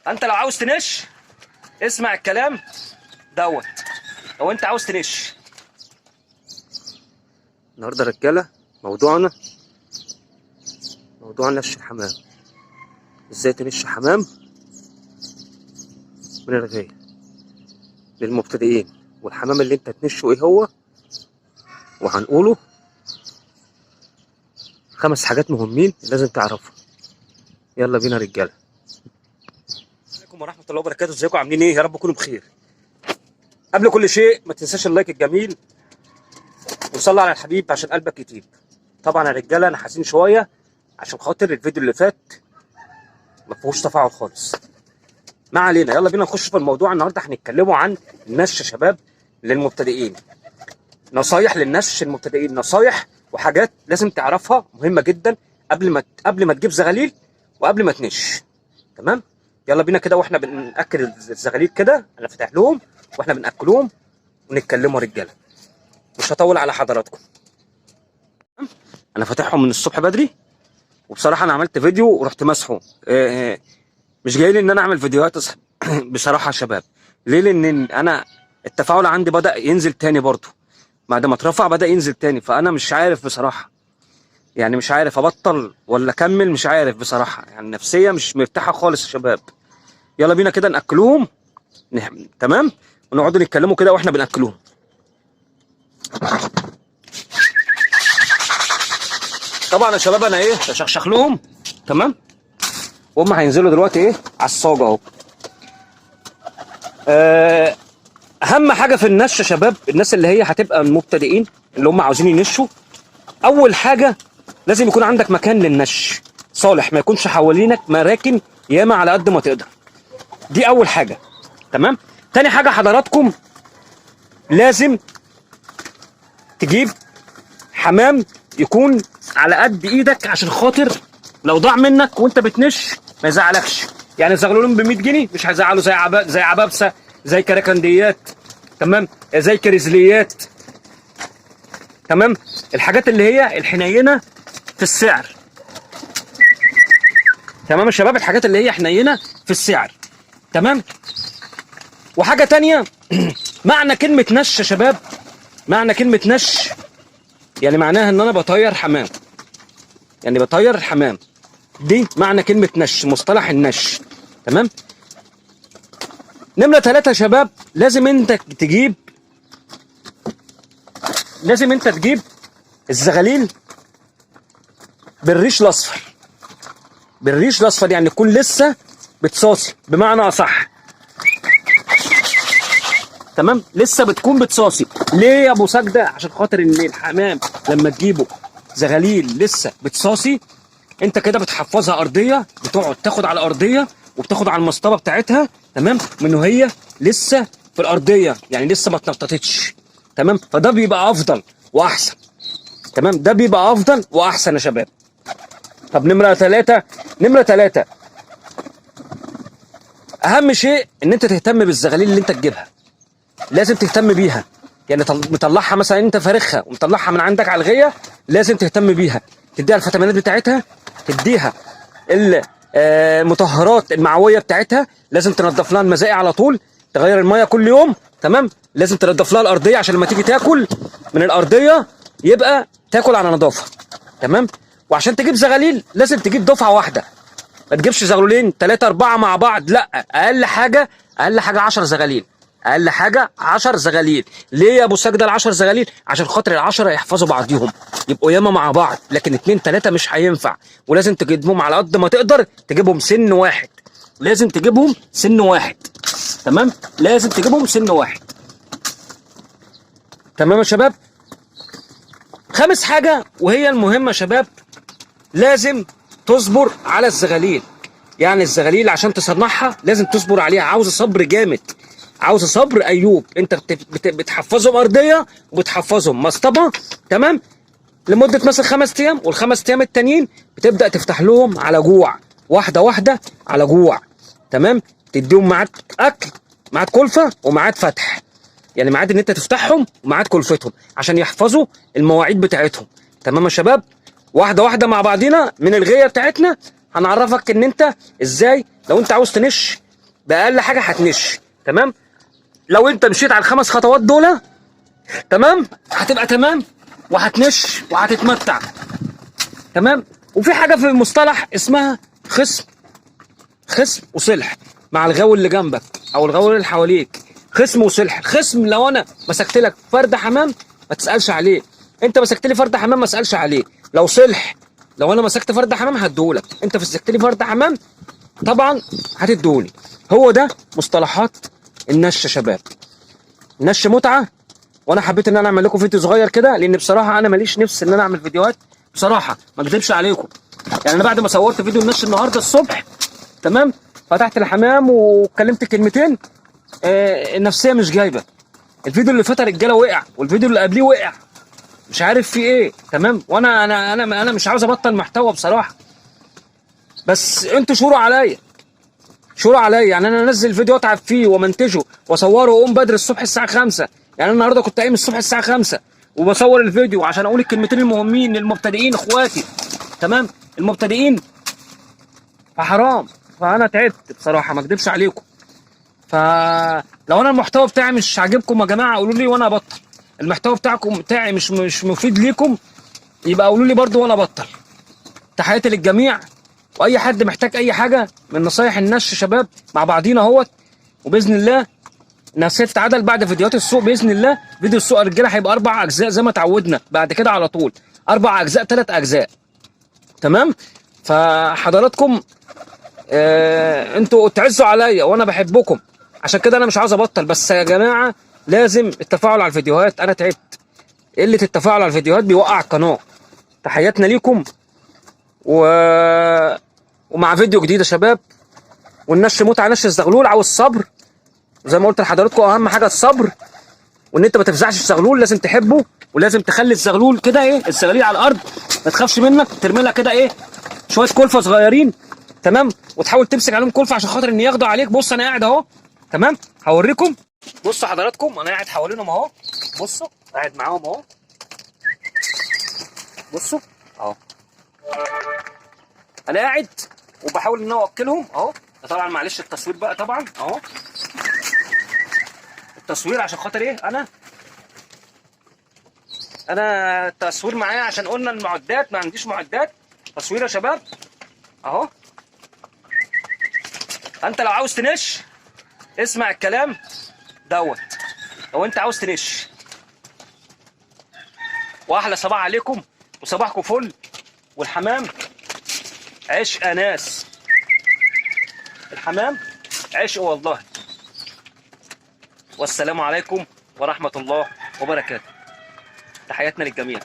فانت لو عاوز تنش اسمع الكلام دوت. لو انت عاوز تنش النهارده رجاله موضوع نش الحمام. ازاي تنش حمام من الغاية للمبتدئين، والحمام اللي انت تنشه ايه هو، وهنقوله 5 حاجات مهمين لازم تعرفها. يلا بينا رجاله. السلام عليكم ورحمه الله وبركاته. ازيكم عاملين ايه؟ يا رب تكونوا بخير. قبل كل شيء ما تنساش اللايك الجميل وصلي على الحبيب عشان قلبك يطيب. طبعا يا رجاله انا حزين شويه عشان خاطر الفيديو اللي فات ما فيهوش تفاعل خالص. ما علينا، يلا بينا نخش في الموضوع. النهارده هنتكلموا عن النش يا شباب للمبتدئين. نصايح للنش المبتدئين، نصايح وحاجات لازم تعرفها مهمه جدا قبل ما تجيب زغاليل وقبل ما تنش. تمام؟ يلا بينا كده واحنا بنأكل الزغاليل كده، انا فاتح لهم واحنا بنأكلهم ونتكلموا رجاله. مش هطول على حضراتكم. انا فاتحهم من الصبح بدري، وبصراحه انا عملت فيديو ورحت مسحه. مش جاي لي ان انا اعمل فيديوهات بصراحه يا شباب. ليه؟ لان انا التفاعل عندي بدأ ينزل تاني برضه. بعد ما اترفع بدأ ينزل تاني، فانا مش عارف بصراحه. يعني مش عارف ابطل ولا اكمل، مش عارف بصراحه. يعني النفسيه مش مرتاحه خالص يا شباب. يلا بينا كده ناكلوهم. تمام، ونقعدوا نتكلموا كده واحنا بناكلوهم. طبعا يا شباب انا ايه بشخشخ لهم. تمام، وهم هينزلوا دلوقتي ايه على الصاجه اهو. اهم حاجه في النش يا شباب، الناس اللي هي هتبقى المبتدئين اللي هم عاوزين ينشوا، اول حاجه لازم يكون عندك مكان للنش صالح، ما يكونش حوالينك مراكن ياما على قد ما تقدر. دي اول حاجه. تمام. تاني حاجه حضراتكم لازم تجيب حمام يكون على قد ايدك، عشان خاطر لو ضاع منك وانت بتنش ما يزعلكش. يعني زغلولهم ب 100 جنيه مش هيزعلوا زي عبابسه، زي كراكنديات، تمام، زي كريزليات. تمام، الحاجات اللي هي الحنينه في السعر. تمام يا شباب، الحاجات اللي هي حنينه في السعر. تمام. وحاجه تانية معنى كلمه نش يا شباب، معنى كلمه نش يعني معناها ان انا بطير حمام. يعني بطير الحمام، دي معنى كلمه نش، مصطلح النش. تمام. نمرة 3 يا شباب، لازم انت تجيب الزغاليل بالريش الاصفر. بالريش الاصفر يعني تكون لسه بتصاصي، بمعنى اصح. تمام، لسه بتكون بتصاصي. ليه يا ابو سجده؟ عشان خاطر ان الحمام لما تجيبه زغاليل لسه بتصاصي، انت كده بتحفظها ارضيه، بتقعد تاخد على الارضيه وبتاخد على المصطبه بتاعتها. تمام، من وهي لسه في الارضيه، يعني لسه ما اتنططتش. تمام، فده بيبقى افضل واحسن. تمام، ده بيبقى افضل واحسن يا شباب. طب نمره 3 اهم شيء ان انت تهتم بالزغاليل اللي انت تجيبها. لازم تهتم بيها. يعني مطلعها مثلا انت فارخها ومطلعها من عندك على الغيه، لازم تهتم بيها، تديها الفيتامينات بتاعتها، تديها المطهرات المعويه بتاعتها، لازم تنظف لها المزايا على طول، تغير الميه كل يوم. تمام، لازم تنظف لها الارضيه عشان لما تيجي تاكل من الارضيه يبقى تاكل على نظافه. تمام. وعشان تجيب زغاليل لازم تجيب دفعه واحده، ما تجيبش زغلولين 3 4 مع بعض، لا، اقل حاجه 10 زغاليل. اقل حاجه 10 زغاليل. ليه يا ابو سجده ال 10 زغاليل؟ عشان خاطر ال10 يحفظوا بعضيهم، يبقوا ياما مع بعض، لكن 2 3 مش هينفع. ولازم تجيبهم على قد ما تقدر، تجيبهم سن واحد. لازم تجيبهم سن واحد. تمام، لازم تجيبهم سن واحد. تمام يا شباب. خامس حاجه وهي المهمه يا شباب، لازم تصبر على الزغاليل. يعني الزغاليل عشان تصنعها لازم تصبر عليها، عاوزه صبر جامد، عاوزه صبر ايوب. انت بتحفظهم ارضيه وبتحفظهم مسطبه. تمام، لمده مثلا 5 ايام، وال5 ايام التانيين بتبدا تفتح لهم على جوع، واحده واحده على جوع. تمام، تديهم ميعاد اكل، ميعاد كلفه وميعاد فتح. يعني ميعاد ان انت تفتحهم وميعاد كلفتهم عشان يحفظوا المواعيد بتاعتهم. تمام يا شباب. واحده واحده مع بعضينا من الغيه بتاعتنا هنعرفك ان انت ازاي لو انت عاوز تنش باقل حاجه هتنش. تمام، لو انت مشيت على ال5 خطوات دول تمام هتبقى تمام، وهتنش وهتتمتع. تمام. وفي حاجه في المصطلح اسمها خصم وصلح مع الغاوي اللي جنبك او الغاوي اللي حواليك. خصم وصلح. الخصم لو انا مسكت لك فرد حمام ما تسالش عليه، انت مسكت لي فرد حمام ما اسالش عليه. لو صلح، لو انا مسكت فرد حمام هديهولك، انت مسكت لي فرد حمام طبعا هتديهولي. هو ده مصطلحات النش يا شباب. النش متعه، وانا حبيت ان انا اعمل لكم فيديو صغير كده، لان بصراحه انا ماليش نفس ان انا اعمل فيديوهات بصراحه، ما اكذبش عليكم. يعني انا بعد ما صورت فيديو النش النهارده الصبح تمام، فتحت الحمام واتكلمت كلمتين، النفسيه مش جايبه. الفيديو اللي فات رجاله وقع، والفيديو اللي قبليه وقع، مش عارف في ايه. تمام. وانا انا مش عاوز ابطل محتوى بصراحه، بس انتوا شوروا عليا، يعني انا انزل فيديو اتعب فيه ومنتجه واصوره واقوم بدري الصبح الساعه 5. يعني انا النهارده كنت قايم الصبح الساعه 5 وبصور الفيديو عشان اقول الكلمتين المهمين للمبتدئين اخواتي. تمام، المبتدئين فحرام. فانا تعبت بصراحه، ما اكذبش عليكم. فلو انا المحتوى بتاعي مش عاجبكم يا جماعه قولوا لي وانا ابطل. المحتوى بتاعي مش مفيد ليكم يبقى قولوا لي برضو وانا ابطل. تحياتي للجميع، واي حد محتاج اي حاجه من نصايح النش شباب مع بعضينا اهوت. وباذن الله النفسيه تتعدل بعد فيديوهات السوق باذن الله. فيديو السوق يا رجاله هيبقى 4 اجزاء زي ما اتعودنا بعد كده على طول، 4 اجزاء 3 اجزاء. تمام. فحضراتكم انتوا تعزوا عليا وانا بحبكم، عشان كده انا مش عاوز ابطل. بس يا جماعه لازم التفاعل على الفيديوهات، انا تعبت. قله التفاعل على الفيديوهات بيوقع القناه. تحياتنا ليكم ومع فيديو جديد يا شباب. والنش متعه، نش الزغلول عاوز صبر زي ما قلت لحضراتكم. اهم حاجه الصبر، وان انت ما تفزعش الزغلول، لازم تحبه ولازم تخلي الزغلول كده ايه، الزغاليل على الارض ما تخافش منك، ترمي لها كده ايه شويه كلفه صغيرين. تمام، وتحاول تمسك عليهم كلفه عشان خاطر ان ياخدوا عليك. بص انا قاعد اهو. تمام، هوريكم. بصوا حضراتكم انا قاعد حوالينهم اهو، بصوا قاعد معاهم اهو، بصوا اهو. انا قاعد وبحاول ان انا اوكلهم اهو. طبعا معلش التصوير بقى طبعا اهو، التصوير عشان خاطر ايه، انا التصوير معايا عشان قلنا المعدات، ما عنديش معدات تصوير يا شباب اهو. انت لو عاوز تنش اسمع الكلام دوت، لو انت عاوز تنش. واحلى صباح عليكم وصباحكم فل. والحمام عشق ناس، الحمام عشق والله. والسلام عليكم ورحمه الله وبركاته. تحياتنا للجميع.